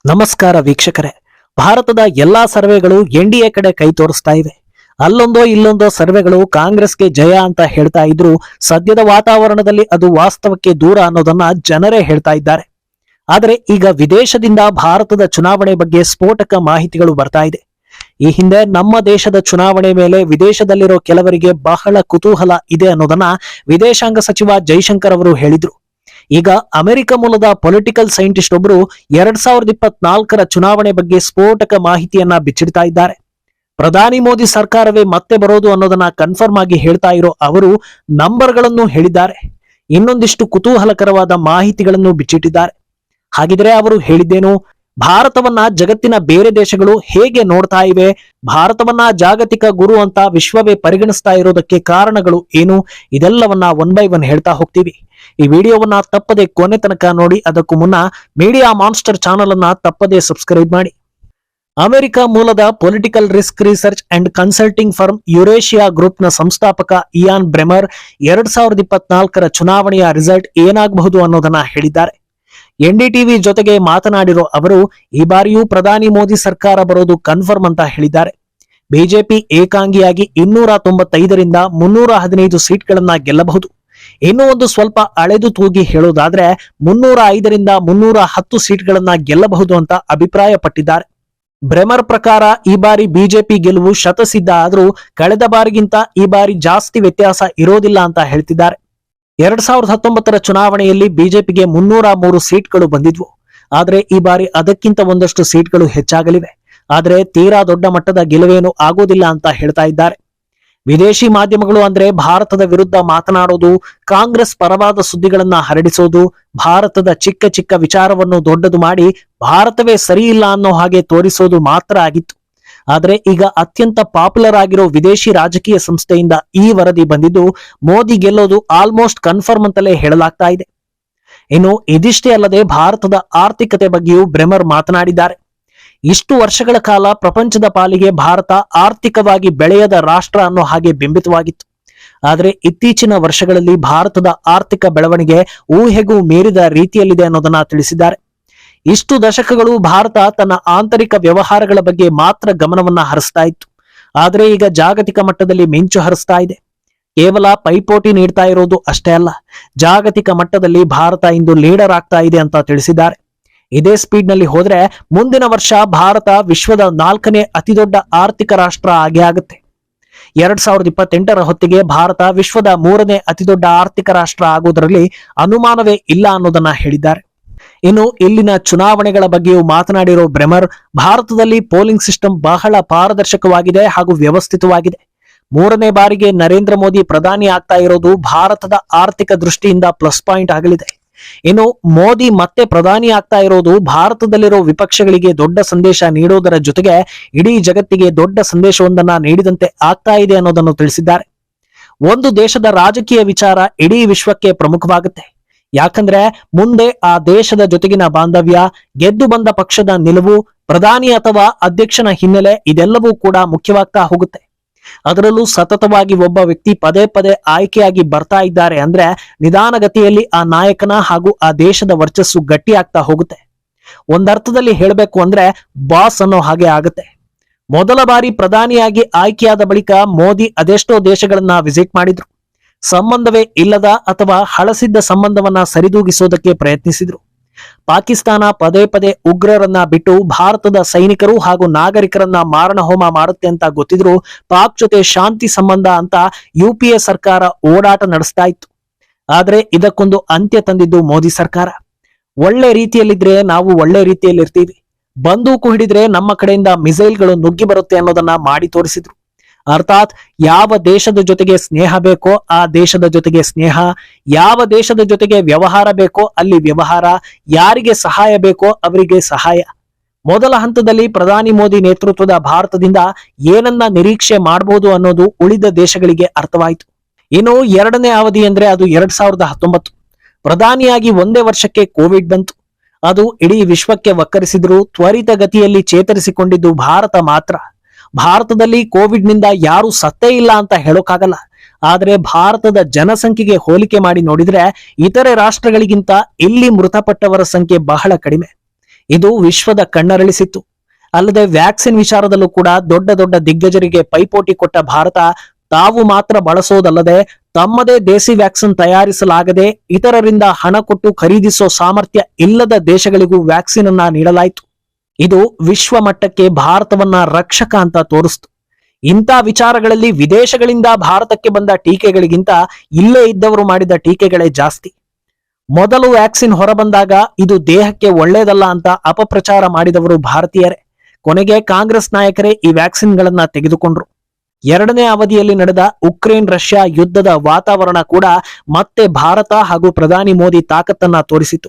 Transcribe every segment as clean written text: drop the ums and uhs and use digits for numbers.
ನಮಸ್ಕಾರ ವೀಕ್ಷಕರೇ. ಭಾರತದ ಎಲ್ಲಾ ಸರ್ವೆಗಳು ಎನ್ಡಿಎ ಕಡೆ ಕೈ ತೋರಿಸ್ತಾ ಇವೆ. ಅಲ್ಲೊಂದೋ ಇಲ್ಲೊಂದೋ ಸರ್ವೆಗಳು ಕಾಂಗ್ರೆಸ್ಗೆ ಜಯ ಅಂತ ಹೇಳ್ತಾ ಇದ್ರು. ಸದ್ಯದ ವಾತಾವರಣದಲ್ಲಿ ಅದು ವಾಸ್ತವಕ್ಕೆ ದೂರ ಅನ್ನೋದನ್ನ ಜನರೇ ಹೇಳ್ತಾ ಇದ್ದಾರೆ. ಆದರೆ ಈಗ ವಿದೇಶದಿಂದ ಭಾರತದ ಚುನಾವಣೆ ಬಗ್ಗೆ ಸ್ಫೋಟಕ ಮಾಹಿತಿಗಳು ಬರ್ತಾ ಇದೆ. ಈ ಹಿಂದೆ ನಮ್ಮ ದೇಶದ ಚುನಾವಣೆ ಮೇಲೆ ವಿದೇಶದಲ್ಲಿರೋ ಕೆಲವರಿಗೆ ಬಹಳ ಕುತೂಹಲ ಇದೆ ಅನ್ನೋದನ್ನ ವಿದೇಶಾಂಗ ಸಚಿವ ಜೈಶಂಕರ್ ಅವರು ಹೇಳಿದ್ರು. ಈಗ ಅಮೆರಿಕ ಮೂಲದ ಪೊಲಿಟಿಕಲ್ ಸೈಂಟಿಸ್ಟ್ ಒಬ್ಬರು 2024ರ ಚುನಾವಣೆ ಬಗ್ಗೆ ಸ್ಫೋಟಕ ಮಾಹಿತಿಯನ್ನ ಬಿಚ್ಚಿಡ್ತಾ ಇದ್ದಾರೆ. ಪ್ರಧಾನಿ ಮೋದಿ ಸರ್ಕಾರವೇ ಮತ್ತೆ ಬರೋದು ಅನ್ನೋದನ್ನ ಕನ್ಫರ್ಮ್ ಆಗಿ ಹೇಳ್ತಾ ಇರೋ ಅವರು ನಂಬರ್ಗಳನ್ನು ಹೇಳಿದ್ದಾರೆ. ಇನ್ನೊಂದಿಷ್ಟು ಕುತೂಹಲಕರವಾದ ಮಾಹಿತಿಗಳನ್ನು ಬಿಚ್ಚಿಟ್ಟಿದ್ದಾರೆ. ಹಾಗಿದ್ರೆ ಅವರು ಹೇಳಿದ್ದೇನು? ಭಾರತವನ್ನ ಜಗತ್ತಿನ ಬೇರೆ ದೇಶಗಳು ಹೇಗೆ ನೋಡ್ತಾ ಇವೆ? ಭಾರತವನ್ನ ಜಾಗತಿಕ ಗುರು ಅಂತ ವಿಶ್ವವೇ ಪರಿಗಣಿಸ್ತಾ ಇರೋದಕ್ಕೆ ಕಾರಣಗಳು ಏನು? ಇದೆಲ್ಲವನ್ನ ಒನ್ ಬೈ ಒನ್ ಹೇಳ್ತಾ ಹೋಗ್ತೀವಿ. ಈ ವಿಡಿಯೋವನ್ನ ತಪ್ಪದೆ ಕೊನೆ ತನಕ ನೋಡಿ. ಅದಕ್ಕೂ ಮುನ್ನ ಮೀಡಿಯಾ ಮಾನ್ಸ್ಟರ್ ಚಾನಲ್ ಅನ್ನ ತಪ್ಪದೆ ಸಬ್ಸ್ಕ್ರೈಬ್ ಮಾಡಿ. ಅಮೆರಿಕ ಮೂಲದ political risk research and consulting firm Eurasia group ನ ಸಂಸ್ಥಾಪಕ ಇಯಾನ್ ಬ್ರೆಮರ್ 2024ರ ಚುನಾವಣೆಯ ರಿಸಲ್ಟ್ ಏನಾಗಬಹುದು ಅನ್ನೋದನ್ನ ಹೇಳಿದ್ದಾರೆ. ಎನ್ಡಿಟಿವಿ ಜೊತೆಗೆ ಮಾತನಾಡಿರೋ ಅವರು ಈ ಬಾರಿಯೂ ಪ್ರಧಾನಿ ಮೋದಿ ಸರ್ಕಾರ ಬರೋದು ಕನ್ಫರ್ಮ್ ಅಂತ ಹೇಳಿದ್ದಾರೆ. ಬಿಜೆಪಿ ಏಕಾಂಗಿಯಾಗಿ 295ರಿಂದ 315 ಸೀಟ್ಗಳನ್ನ ಗೆಲ್ಲಬಹುದು. ಇನ್ನೂ ಒಂದು ಸ್ವಲ್ಪ ಅಳೆದು ತೂಗಿ ಹೇಳೋದಾದ್ರೆ 305ರಿಂದ 310 ಸೀಟ್ಗಳನ್ನ ಗೆಲ್ಲಬಹುದು ಅಂತ ಅಭಿಪ್ರಾಯ ಪಟ್ಟಿದ್ದಾರೆ. ಬ್ರೆಮರ್ ಪ್ರಕಾರ ಈ ಬಾರಿ ಬಿಜೆಪಿ ಗೆಲುವು ಶತಸಿದ್ಧ ಆದ್ರೂ ಕಳೆದ ಬಾರಿಗಿಂತ ಈ ಬಾರಿ ಜಾಸ್ತಿ ವ್ಯತ್ಯಾಸ ಇರೋದಿಲ್ಲ ಅಂತ ಹೇಳ್ತಿದ್ದಾರೆ. 2019ರ ಚುನಾವಣೆಯಲ್ಲಿ ಬಿಜೆಪಿಗೆ 303 ಸೀಟ್ಗಳು ಬಂದಿದ್ವು. ಆದ್ರೆ ಈ ಬಾರಿ ಅದಕ್ಕಿಂತ ಒಂದಷ್ಟು ಸೀಟ್ಗಳು ಹೆಚ್ಚಾಗಲಿವೆ. ಆದ್ರೆ ತೀರಾ ದೊಡ್ಡ ಮಟ್ಟದ ಗೆಲುವೇನು ಆಗೋದಿಲ್ಲ ಅಂತ ಹೇಳ್ತಾ ಇದ್ದಾರೆ. ವಿದೇಶಿ ಮಾಧ್ಯಮಗಳು ಅಂದ್ರೆ ಭಾರತದ ವಿರುದ್ಧ ಮಾತನಾಡೋದು, ಕಾಂಗ್ರೆಸ್ ಪರವಾದ ಸುದ್ದಿಗಳನ್ನ ಹರಡಿಸೋದು, ಭಾರತದ ಚಿಕ್ಕ ಚಿಕ್ಕ ವಿಚಾರವನ್ನು ದೊಡ್ಡದು ಮಾಡಿ ಭಾರತವೇ ಸರಿ ಇಲ್ಲ ಅನ್ನೋ ಹಾಗೆ ತೋರಿಸೋದು ಮಾತ್ರ ಆಗಿತ್ತು. ಆದ್ರೆ ಈಗ ಅತ್ಯಂತ ಪಾಪ್ಯುಲರ್ ಆಗಿರೋ ವಿದೇಶಿ ರಾಜಕೀಯ ಸಂಸ್ಥೆಯಿಂದ ಈ ವರದಿ ಬಂದಿದ್ದು ಮೋದಿ ಗೆಲ್ಲೋದು ಆಲ್ಮೋಸ್ಟ್ ಕನ್ಫರ್ಮ್ ಅಂತಲೇ ಹೇಳಲಾಗ್ತಾ ಇದೆ. ಇನ್ನು ಇದಿಷ್ಟೇ ಅಲ್ಲದೆ ಭಾರತದ ಆರ್ಥಿಕತೆ ಬಗ್ಗೆಯೂ ಬ್ರೆಮರ್ ಮಾತನಾಡಿದ್ದಾರೆ. ಇಷ್ಟು ವರ್ಷಗಳ ಕಾಲ ಪ್ರಪಂಚದ ಪಾಲಿಗೆ ಭಾರತ ಆರ್ಥಿಕವಾಗಿ ಬೆಳೆಯದ ರಾಷ್ಟ್ರ ಅನ್ನೋ ಹಾಗೆ ಬಿಂಬಿತವಾಗಿತ್ತು. ಆದರೆ ಇತ್ತೀಚಿನ ವರ್ಷಗಳಲ್ಲಿ ಭಾರತದ ಆರ್ಥಿಕ ಬೆಳವಣಿಗೆ ಊಹೆಗೂ ಮೀರಿದ ರೀತಿಯಲ್ಲಿದೆ ಅನ್ನೋದನ್ನ ತಿಳಿಸಿದ್ದಾರೆ. ಇಷ್ಟು ದಶಕಗಳು ಭಾರತ ತನ್ನ ಆಂತರಿಕ ವ್ಯವಹಾರಗಳ ಬಗ್ಗೆ ಮಾತ್ರ ಗಮನವನ್ನ ಹರಿಸ್ತಾ ಇತ್ತು. ಆದ್ರೆ ಈಗ ಜಾಗತಿಕ ಮಟ್ಟದಲ್ಲಿ ಮಿಂಚು ಹರಿಸ್ತಾ ಇದೆ. ಕೇವಲ ಪೈಪೋಟಿ ನೀಡ್ತಾ ಇರೋದು ಅಷ್ಟೇ ಅಲ್ಲ, ಜಾಗತಿಕ ಮಟ್ಟದಲ್ಲಿ ಭಾರತ ಇಂದು ಲೀಡರ್ ಆಗ್ತಾ ಇದೆ ಅಂತ ತಿಳಿಸಿದ್ದಾರೆ. ಇದೇ ಸ್ಪೀಡ್ ನಲ್ಲಿ ಹೋದ್ರೆ ಮುಂದಿನ ವರ್ಷ ಭಾರತ ವಿಶ್ವದ 4ನೇ ಅತಿದೊಡ್ಡ ಆರ್ಥಿಕ ರಾಷ್ಟ್ರ ಆಗೇ ಆಗುತ್ತೆ. 2028ರ ಹೊತ್ತಿಗೆ ಭಾರತ ವಿಶ್ವದ 3ನೇ ಅತಿದೊಡ್ಡ ಆರ್ಥಿಕ ರಾಷ್ಟ್ರ ಆಗೋದ್ರಲ್ಲಿ ಅನುಮಾನವೇ ಇಲ್ಲ ಅನ್ನೋದನ್ನ ಹೇಳಿದ್ದಾರೆ. ಇನ್ನು ಇಲ್ಲಿನ ಚುನಾವಣೆಗಳ ಬಗ್ಗೆಯೂ ಮಾತನಾಡಿರೋ ಬ್ರೆಮರ್, ಭಾರತದಲ್ಲಿ ಪೋಲಿಂಗ್ ಸಿಸ್ಟಮ್ ಬಹಳ ಪಾರದರ್ಶಕವಾಗಿದೆ ಹಾಗೂ ವ್ಯವಸ್ಥಿತವಾಗಿದೆ. 3ನೇ ಬಾರಿಗೆ ನರೇಂದ್ರ ಮೋದಿ ಪ್ರಧಾನಿ ಆಗ್ತಾ ಇರೋದು ಭಾರತದ ಆರ್ಥಿಕ ದೃಷ್ಟಿಯಿಂದ ಪ್ಲಸ್ ಪಾಯಿಂಟ್ ಆಗಲಿದೆ. ಇನ್ನು ಮೋದಿ ಮತ್ತೆ ಪ್ರಧಾನಿ ಆಗ್ತಾ ಇರೋದು ಭಾರತದಲ್ಲಿರೋ ವಿಪಕ್ಷಗಳಿಗೆ ದೊಡ್ಡ ಸಂದೇಶ ನೀಡೋದರ ಜೊತೆಗೆ ಇಡೀ ಜಗತ್ತಿಗೆ ದೊಡ್ಡ ಸಂದೇಶವೊಂದನ್ನ ನೀಡಿದಂತೆ ಆಗ್ತಾ ಇದೆ ಅನ್ನೋದನ್ನು ತಿಳಿಸಿದ್ದಾರೆ. ಒಂದು ದೇಶದ ರಾಜಕೀಯ ವಿಚಾರ ಇಡೀ ವಿಶ್ವಕ್ಕೆ ಪ್ರಮುಖವಾಗುತ್ತೆ. ಯಾಕಂದ್ರೆ ಮುಂದೆ ಆ ದೇಶದ ಜೊತೆಗಿನ ಬಾಂಧವ್ಯ, ಗೆದ್ದು ಬಂದ ಪಕ್ಷದ ನಿಲುವು, ಪ್ರಧಾನಿ ಅಥವಾ ಅಧ್ಯಕ್ಷನ ಹಿನ್ನೆಲೆ ಇದೆಲ್ಲವೂ ಕೂಡ ಮುಖ್ಯವಾಗ್ತಾ ಹೋಗುತ್ತೆ. ಅದರಲ್ಲೂ ಸತತವಾಗಿ ಒಬ್ಬ ವ್ಯಕ್ತಿ ಪದೇ ಪದೇ ಆಯ್ಕೆಯಾಗಿ ಬರ್ತಾ ಇದ್ದಾರೆ ಅಂದ್ರೆ ನಿಧಾನಗತಿಯಲ್ಲಿ ಆ ನಾಯಕನ ಹಾಗೂ ಆ ದೇಶದ ವರ್ಚಸ್ಸು ಗಟ್ಟಿಯಾಗ್ತಾ ಹೋಗುತ್ತೆ. ಒಂದರ್ಥದಲ್ಲಿ ಹೇಳಬೇಕು ಅಂದ್ರೆ ಬಾಸ್ ಅನ್ನೋ ಹಾಗೆ ಆಗುತ್ತೆ. ಮೊದಲ ಬಾರಿ ಪ್ರಧಾನಿಯಾಗಿ ಆಯ್ಕೆಯಾದ ಬಳಿಕ ಮೋದಿ ಅದೆಷ್ಟೋ ದೇಶಗಳನ್ನ ವಿಸಿಟ್ ಮಾಡಿದ್ರು. ಸಂಬಂಧವೇ ಇಲ್ಲದ ಅಥವಾ ಹಳಸಿದ್ದ ಸಂಬಂಧವನ್ನ ಸರಿದೂಗಿಸೋದಕ್ಕೆ ಪ್ರಯತ್ನಿಸಿದ್ರು. ಪಾಕಿಸ್ತಾನ ಪದೇ ಪದೇ ಉಗ್ರರನ್ನ ಬಿಟ್ಟು ಭಾರತದ ಸೈನಿಕರು ಹಾಗೂ ನಾಗರಿಕರನ್ನ ಮಾರಣ ಹೋಮ ಮಾಡುತ್ತೆ ಅಂತ ಗೊತ್ತಿದ್ರು ಪಾಕ್ ಜೊತೆ ಶಾಂತಿ ಸಂಬಂಧ ಅಂತ UPA ಸರ್ಕಾರ ಓಡಾಟ ನಡೆಸ್ತಾ ಇತ್ತು. ಆದ್ರೆ ಇದಕ್ಕೊಂದು ಅಂತ್ಯ ತಂದಿದ್ದು ಮೋದಿ ಸರ್ಕಾರ. ಒಳ್ಳೆ ರೀತಿಯಲ್ಲಿದ್ರೆ ನಾವು ಒಳ್ಳೆ ರೀತಿಯಲ್ಲಿರ್ತೀವಿ, ಬಂದೂಕು ಹಿಡಿದ್ರೆ ನಮ್ಮ ಕಡೆಯಿಂದ ಮಿಸೈಲ್ಗಳು ನುಗ್ಗಿ ಬರುತ್ತೆ ಅನ್ನೋದನ್ನ ಮಾಡಿ ತೋರಿಸಿದ್ರು. ಅರ್ಥಾತ್ ಯಾವ ದೇಶದ ಜೊತೆಗೆ ಸ್ನೇಹ ಬೇಕೋ ಆ ದೇಶದ ಜೊತೆಗೆ ಸ್ನೇಹ, ಯಾವ ದೇಶದ ಜೊತೆಗೆ ವ್ಯವಹಾರ ಬೇಕೋ ಅಲ್ಲಿ ವ್ಯವಹಾರ, ಯಾರಿಗೆ ಸಹಾಯ ಬೇಕೋ ಅವರಿಗೆ ಸಹಾಯ. ಮೊದಲ ಹಂತದಲ್ಲಿ ಪ್ರಧಾನಿ ಮೋದಿ ನೇತೃತ್ವದ ಭಾರತದಿಂದ ಏನನ್ನ ನಿರೀಕ್ಷೆ ಮಾಡಬಹುದು ಅನ್ನೋದು ಉಳಿದ ದೇಶಗಳಿಗೆ ಅರ್ಥವಾಯಿತು. ಇನ್ನು 2ನೇ ಅವಧಿ ಅಂದ್ರೆ ಅದು 2019. ಪ್ರಧಾನಿಯಾಗಿ ಒಂದೇ ವರ್ಷಕ್ಕೆ ಕೋವಿಡ್ ಬಂತು. ಅದು ಇಡೀ ವಿಶ್ವಕ್ಕೆ ವಕ್ಕರಿಸಿದ್ರು. ತ್ವರಿತ ಗತಿಯಲ್ಲಿ ಚೇತರಿಸಿಕೊಂಡಿದ್ದು ಭಾರತ ಮಾತ್ರ. ಭಾರತದಲ್ಲಿ ಕೋವಿಡ್ ನಿಂದ ಯಾರು ಸತ್ತೇ ಇಲ್ಲ ಅಂತ ಹೇಳೋಕ್ಕಾಗಲ್ಲ. ಆದ್ರೆ ಭಾರತದ ಜನಸಂಖ್ಯೆಗೆ ಹೋಲಿಕೆ ಮಾಡಿ ನೋಡಿದ್ರೆ ಇತರೆ ರಾಷ್ಟ್ರಗಳಿಗಿಂತ ಇಲ್ಲಿ ಮೃತಪಟ್ಟವರ ಸಂಖ್ಯೆ ಬಹಳ ಕಡಿಮೆ. ಇದು ವಿಶ್ವದ ಕಣ್ಣರಳಿಸಿತ್ತು. ಅಲ್ಲದೆ ವ್ಯಾಕ್ಸಿನ್ ವಿಚಾರದಲ್ಲೂ ಕೂಡ ದೊಡ್ಡ ದೊಡ್ಡ ದಿಗ್ಗಜರಿಗೆ ಪೈಪೋಟಿ ಕೊಟ್ಟ ಭಾರತ ತಾವು ಮಾತ್ರ ಬಳಸೋದಲ್ಲದೆ ತಮ್ಮದೇ ದೇಸಿ ವ್ಯಾಕ್ಸಿನ್ ತಯಾರಿಸಲಾಗದೆ ಇತರರಿಂದ ಹಣ ಕೊಟ್ಟು ಖರೀದಿಸೋ ಸಾಮರ್ಥ್ಯ ಇಲ್ಲದ ದೇಶಗಳಿಗೂ ವ್ಯಾಕ್ಸಿನ್ ಅನ್ನ ನೀಡಲಾಯಿತು. ಇದು ವಿಶ್ವ ಮಟ್ಟಕ್ಕೆ ಭಾರತವನ್ನ ರಕ್ಷಕ ಅಂತ ತೋರಿಸ್ತು. ಇಂಥ ವಿಚಾರಗಳಲ್ಲಿ ವಿದೇಶಗಳಿಂದ ಭಾರತಕ್ಕೆ ಬಂದ ಟೀಕೆಗಳಿಗಿಂತ ಇಲ್ಲೇ ಇದ್ದವರು ಮಾಡಿದ ಟೀಕೆಗಳೇ ಜಾಸ್ತಿ. ಮೊದಲು ವ್ಯಾಕ್ಸಿನ್ ಹೊರಬಂದಾಗ ಇದು ದೇಹಕ್ಕೆ ಒಳ್ಳೆಯದಲ್ಲ ಅಂತ ಅಪಪ್ರಚಾರ ಮಾಡಿದವರು ಭಾರತೀಯರೇ. ಕೊನೆಗೆ ಕಾಂಗ್ರೆಸ್ ನಾಯಕರೇ ಈ ವ್ಯಾಕ್ಸಿನ್ಗಳನ್ನ ತೆಗೆದುಕೊಂಡ್ರು. ಎರಡನೇ ಅವಧಿಯಲ್ಲಿ ನಡೆದ ಉಕ್ರೇನ್ ರಷ್ಯಾ ಯುದ್ಧದ ವಾತಾವರಣ ಕೂಡ ಮತ್ತೆ ಭಾರತ ಹಾಗೂ ಪ್ರಧಾನಿ ಮೋದಿ ತಾಕತ್ತನ್ನ ತೋರಿಸಿತು.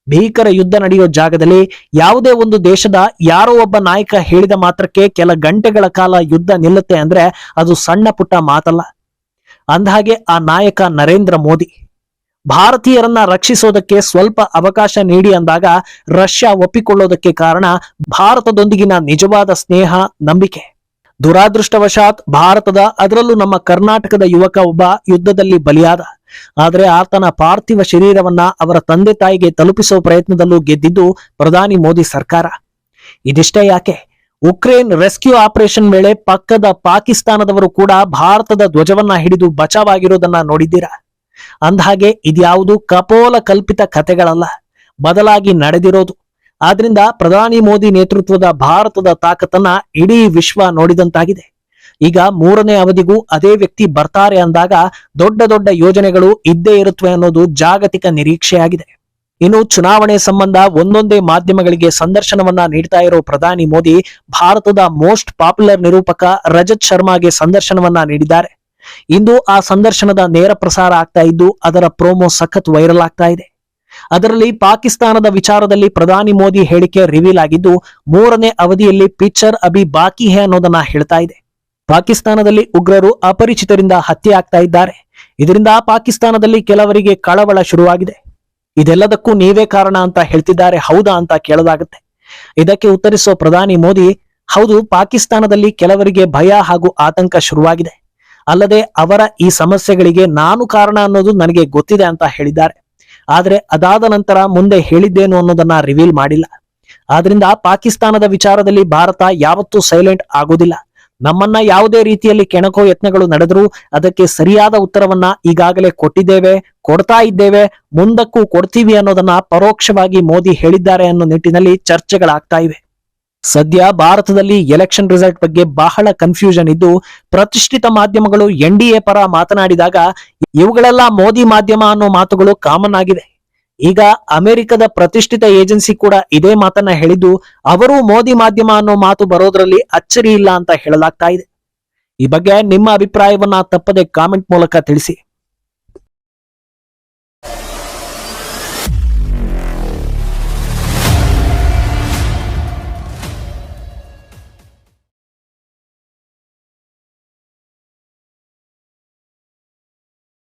ಭೀಕರ ಯುದ್ಧ ನಡೆಯೋ ಜಾಗದಲ್ಲಿ ಯಾವುದೇ ಒಂದು ದೇಶದ ಯಾರೋ ಒಬ್ಬ ನಾಯಕ ಹೇಳಿದ ಮಾತ್ರಕ್ಕೆ ಕೆಲ ಗಂಟೆಗಳ ಕಾಲ ಯುದ್ಧ ನಿಲ್ಲುತ್ತೆ ಅಂದ್ರೆ ಅದು ಸಣ್ಣ ಪುಟ್ಟ ಮಾತಲ್ಲ. ಅಂದಹಾಗೆ ಆ ನಾಯಕ ನರೇಂದ್ರ ಮೋದಿ ಭಾರತೀಯರನ್ನ ರಕ್ಷಿಸೋದಕ್ಕೆ ಸ್ವಲ್ಪ ಅವಕಾಶ ನೀಡಿ ಅಂದಾಗ ರಷ್ಯಾ ಒಪ್ಪಿಕೊಳ್ಳೋದಕ್ಕೆ ಕಾರಣ ಭಾರತದೊಂದಿಗಿನ ನಿಜವಾದ ಸ್ನೇಹ, ನಂಬಿಕೆ. ದುರಾದೃಷ್ಟವಶಾತ್ ಭಾರತದ, ಅದರಲ್ಲೂ ನಮ್ಮ ಕರ್ನಾಟಕದ ಯುವಕ ಒಬ್ಬ ಯುದ್ಧದಲ್ಲಿ ಬಲಿಯಾದ. ಆದರೆ ಆತನ ಪಾರ್ಥಿವ ಶರೀರವನ್ನ ಅವರ ತಂದೆ ತಾಯಿಗೆ ತಲುಪಿಸೋ ಪ್ರಯತ್ನದಲ್ಲೂ ಗೆದ್ದಿದ್ದು ಪ್ರಧಾನಿ ಮೋದಿ ಸರ್ಕಾರ. ಇದಿಷ್ಟೇ ಯಾಕೆ, ಉಕ್ರೇನ್ ರೆಸ್ಕ್ಯೂ ಆಪರೇಷನ್ ವೇಳೆ ಪಕ್ಕದ ಪಾಕಿಸ್ತಾನದವರು ಕೂಡ ಭಾರತದ ಧ್ವಜವನ್ನ ಹಿಡಿದು ಬಚಾವಾಗಿರೋದನ್ನ ನೋಡಿದ್ದೀರಾ. ಅಂದಹಾಗೆ ಇದ್ಯಾವುದು ಕಪೋಲ ಕಲ್ಪಿತ ಕಥೆಗಳಲ್ಲ, ಬದಲಾಗಿ ನಡೆದಿರೋದು. ಆದ್ರಿಂದ ಪ್ರಧಾನಿ ಮೋದಿ ನೇತೃತ್ವದ ಭಾರತದ ತಾಕತ್ತನ್ನ ಇಡೀ ವಿಶ್ವ ನೋಡಿದಂತಾಗಿದೆ. ಈಗ ಮೂರನೇ ಅವಧಿಗೂ ಅದೇ ವ್ಯಕ್ತಿ ಬರ್ತಾರೆ ಅಂದಾಗ ದೊಡ್ಡ ದೊಡ್ಡ ಯೋಜನೆಗಳು ಇದ್ದೇ ಇರುತ್ತವೆ ಅನ್ನೋದು ಜಾಗತಿಕ ನಿರೀಕ್ಷೆಯಾಗಿದೆ. ಇನ್ನು ಚುನಾವಣೆ ಸಂಬಂಧ ಒಂದೊಂದೇ ಮಾಧ್ಯಮಗಳಿಗೆ ಸಂದರ್ಶನವನ್ನ ನೀಡ್ತಾ ಇರೋ ಪ್ರಧಾನಿ ಮೋದಿ ಭಾರತದ ಮೋಸ್ಟ್ ಪಾಪ್ಯುಲರ್ ನಿರೂಪಕ ರಜತ್ ಶರ್ಮಾಗೆ ಸಂದರ್ಶನವನ್ನ ನೀಡಿದ್ದಾರೆ. ಇಂದು ಆ ಸಂದರ್ಶನದ ನೇರ ಪ್ರಸಾರ ಆಗ್ತಾ ಇದ್ದು ಅದರ ಪ್ರೋಮೋ ಸಖತ್ ವೈರಲ್ ಆಗ್ತಾ ಇದೆ. ಅದರಲ್ಲಿ ಪಾಕಿಸ್ತಾನದ ವಿಚಾರದಲ್ಲಿ ಪ್ರಧಾನಿ ಮೋದಿ ಹೇಳಿಕೆ ರಿವೀಲ್ ಆಗಿದ್ದು ಮೂರನೇ ಅವಧಿಯಲ್ಲಿ ಪಿಕ್ಚರ್ ಅಭಿ ಬಾಕಿ ಹೇ ಅನ್ನೋದನ್ನ ಹೇಳ್ತಾ ಇದೆ. ಪಾಕಿಸ್ತಾನದಲ್ಲಿ ಉಗ್ರರು ಅಪರಿಚಿತರಿಂದ ಹತ್ಯೆ ಆಗ್ತಾ ಇದ್ದಾರೆ. ಇದರಿಂದ ಪಾಕಿಸ್ತಾನದಲ್ಲಿ ಕೆಲವರಿಗೆ ಕಳವಳ ಶುರುವಾಗಿದೆ. ಇದೆಲ್ಲದಕ್ಕೂ ನೀವೇ ಕಾರಣ ಅಂತ ಹೇಳ್ತಿದ್ದಾರೆ, ಹೌದಾ ಅಂತ ಕೇಳಲಾಗುತ್ತೆ. ಇದಕ್ಕೆ ಉತ್ತರಿಸೋ ಪ್ರಧಾನಿ ಮೋದಿ, ಹೌದು, ಪಾಕಿಸ್ತಾನದಲ್ಲಿ ಕೆಲವರಿಗೆ ಭಯ ಹಾಗೂ ಆತಂಕ ಶುರುವಾಗಿದೆ. ಅಲ್ಲದೆ ಅವರ ಈ ಸಮಸ್ಯೆಗಳಿಗೆ ನಾನು ಕಾರಣ ಅನ್ನೋದು ನನಗೆ ಗೊತ್ತಿದೆ ಅಂತ ಹೇಳಿದ್ದಾರೆ. ಆದ್ರೆ ಅದಾದ ನಂತರ ಮುಂದೆ ಹೇಳಿದ್ದೇನು ಅನ್ನೋದನ್ನ ರಿವೀಲ್ ಮಾಡಿಲ್ಲ. ಆದ್ರಿಂದ ಪಾಕಿಸ್ತಾನದ ವಿಚಾರದಲ್ಲಿ ಭಾರತ ಯಾವತ್ತೂ ಸೈಲೆಂಟ್ ಆಗೋದಿಲ್ಲ. ನಮ್ಮನ್ನ ಯಾವುದೇ ರೀತಿಯಲ್ಲಿ ಕೆಣಕೋ ಯತ್ನಗಳು ನಡೆದರೂ ಅದಕ್ಕೆ ಸರಿಯಾದ ಉತ್ತರವನ್ನ ಈಗಾಗಲೇ ಕೊಟ್ಟಿದ್ದೇವೆ, ಕೊಡ್ತಾ ಇದ್ದೇವೆ, ಮುಂದಕ್ಕೂ ಕೊಡ್ತೀವಿ ಅನ್ನೋದನ್ನ ಪರೋಕ್ಷವಾಗಿ ಮೋದಿ ಹೇಳಿದ್ದಾರೆ ಅನ್ನೋ ನಿಟ್ಟಿನಲ್ಲಿ ಚರ್ಚೆಗಳಾಗ್ತಾ ಇವೆ. ಸದ್ಯ ಭಾರತದಲ್ಲಿ ಎಲೆಕ್ಷನ್ ರಿಸಲ್ಟ್ ಬಗ್ಗೆ ಬಹಳ ಕನ್ಫ್ಯೂಷನ್ ಇದ್ದು ಪ್ರತಿಷ್ಠಿತ ಮಾಧ್ಯಮಗಳು ಎನ್ಡಿಎ ಪರ ಮಾತನಾಡಿದಾಗ ಇವುಗಳೆಲ್ಲ ಮೋದಿ ಮಾಧ್ಯಮ ಅನ್ನೋ ಮಾತುಗಳು ಕಾಮನ್ ಆಗಿದೆ. ಈಗ ಅಮೆರಿಕದ ಪ್ರತಿಷ್ಠಿತ ಏಜೆನ್ಸಿ ಕೂಡ ಇದೇ ಮಾತನ್ನ ಹೇಳಿದ್ದು ಅವರು ಮೋದಿ ಮಾಧ್ಯಮ ಅನ್ನೋ ಮಾತು ಬರೋದ್ರಲ್ಲಿ ಅಚ್ಚರಿ ಇಲ್ಲ ಅಂತ ಹೇಳಲಾಗ್ತಾ ಇದೆ. ಈ ಬಗ್ಗೆ ನಿಮ್ಮ ಅಭಿಪ್ರಾಯವನ್ನ ತಪ್ಪದೆ ಕಾಮೆಂಟ್ ಮೂಲಕ ತಿಳಿಸಿ.